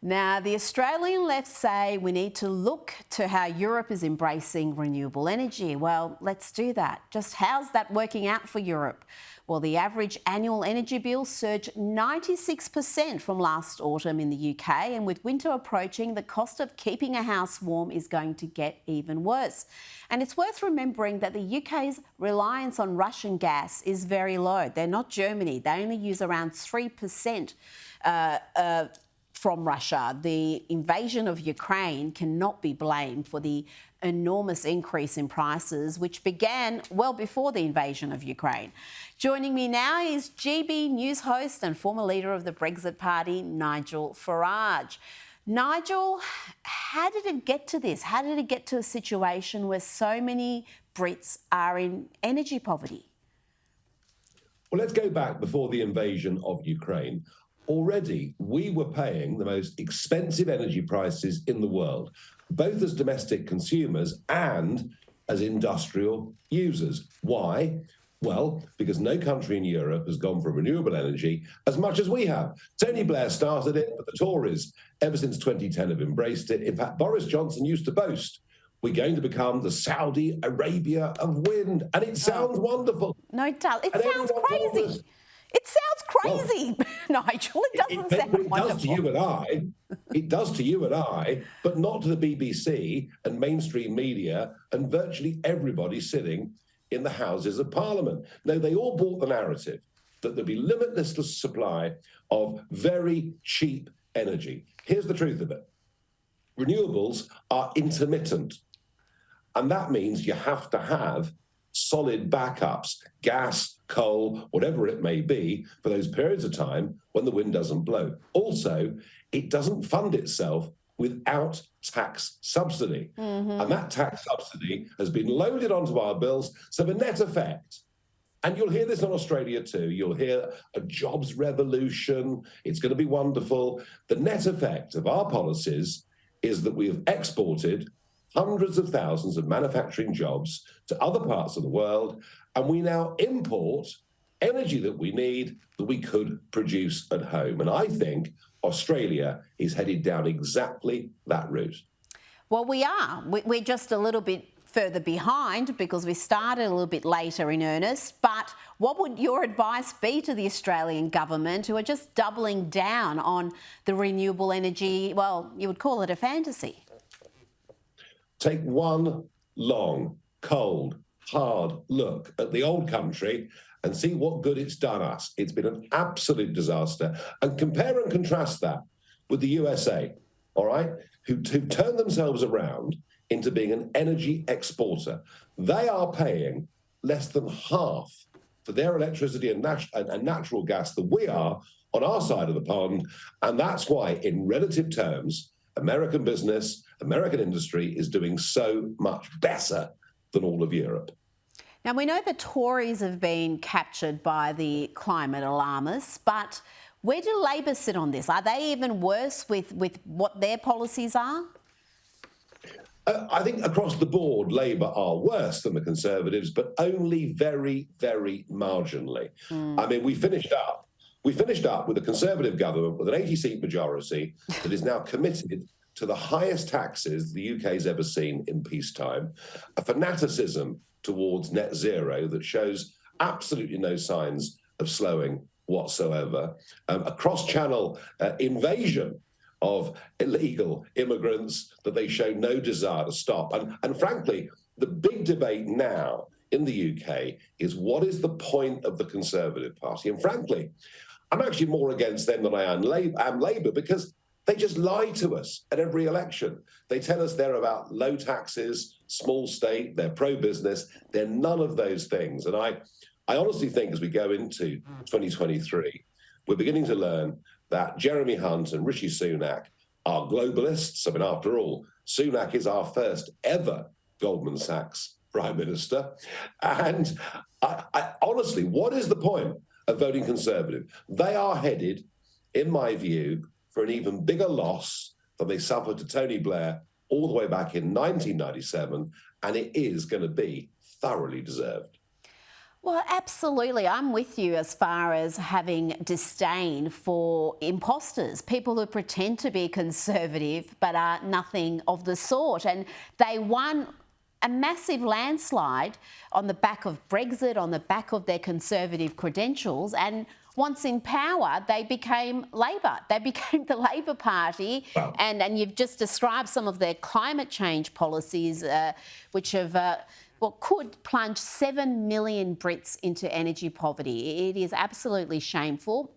Now, the Australian left say we need to look to how Europe is embracing renewable energy. Well, let's do that. Just how's that working out for Europe? Well, the average annual energy bill surged 96% from last autumn in the UK, and with winter approaching, the cost of keeping a house warm is going to get even worse. And it's worth remembering that the UK's reliance on Russian gas is very low. They're not Germany. They only use around 3% from Russia. The invasion of Ukraine cannot be blamed for the enormous increase in prices, which began well before the invasion of Ukraine. Joining me now is GB News host and former leader of the Brexit Party, Nigel Farage. Nigel, how did it get to this? How did it get to a situation where so many Brits are in energy poverty? Well, let's go back before the invasion of Ukraine. Already, we were paying the most expensive energy prices in the world, both as domestic consumers and as industrial users. Why? Well, because no country in Europe has gone for renewable energy as much as we have. Tony Blair started it, but the Tories, ever since 2010, have embraced it. In fact, Boris Johnson used to boast, we're going to become the Saudi Arabia of wind. And it sounds wonderful. No, it does. It sounds crazy. It sounds crazy, well, Nigel. It doesn't sound wonderful. It does to you and I. It does to you and I, but not to the BBC and mainstream media and virtually everybody sitting in the Houses of Parliament. No, they all bought the narrative that there'd be limitless supply of very cheap energy. Here's the truth of it. Renewables are intermittent. And that means you have to have solid backups, gas, coal, whatever it may be, for those periods of time when the wind doesn't blow. Also, it doesn't fund itself without tax subsidy. And that tax subsidy has been loaded onto our bills. So the net effect, and you'll hear this in Australia too, you'll hear a jobs revolution, it's going to be wonderful. The net effect of our policies is that we have exported hundreds of thousands of manufacturing jobs to other parts of the world, and we now import energy that we need that we could produce at home. And I think Australia is headed down exactly that route. Well, we are. We're just a little bit further behind because we started a little bit later in earnest. But what would your advice be to the Australian government, who are just doubling down on the renewable energy? Well, you would call it a fantasy. Take one long, cold, hard look at the old country and see what good it's done us. It's been an absolute disaster. And compare and contrast that with the USA, all right, who turned themselves around into being an energy exporter. They are paying less than half for their electricity and natural gas than we are on our side of the pond. And that's why, in relative terms, American business, American industry is doing so much better than all of Europe. Now, we know the Tories have been captured by the climate alarmists, but where do Labor sit on this? Are they even worse with what their policies are? I think across the board, Labour are worse than the Conservatives, but only very, very marginally. I mean, we finished up with a Conservative government with an 80-seat majority that is now committed to the highest taxes the UK's ever seen in peacetime, a fanaticism towards net zero that shows absolutely no signs of slowing whatsoever, a cross-channel invasion of illegal immigrants that they show no desire to stop. And frankly, the big debate now in the UK is what is the point of the Conservative Party? And frankly, I'm actually more against them than I am Labour, because they just lie to us at every election. They tell us they're about low taxes, small state, they're pro-business. They're none of those things. And I honestly think as we go into 2023, we're beginning to learn that Jeremy Hunt and Rishi Sunak are globalists. I mean, after all, Sunak is our first ever Goldman Sachs Prime Minister. And I honestly, what is the point of voting Conservative? They are headed, in my view, for an even bigger loss than they suffered to Tony Blair all the way back in 1997, and it is going to be thoroughly deserved. Well, absolutely. I'm with you as far as having disdain for imposters, people who pretend to be conservative but are nothing of the sort. And they won a massive landslide on the back of Brexit, on the back of their conservative credentials. And once in power, they became Labor. They became the Labor Party. Wow. And you've just described some of their climate change policies, which have... could plunge 7 million Brits into energy poverty. It is absolutely shameful.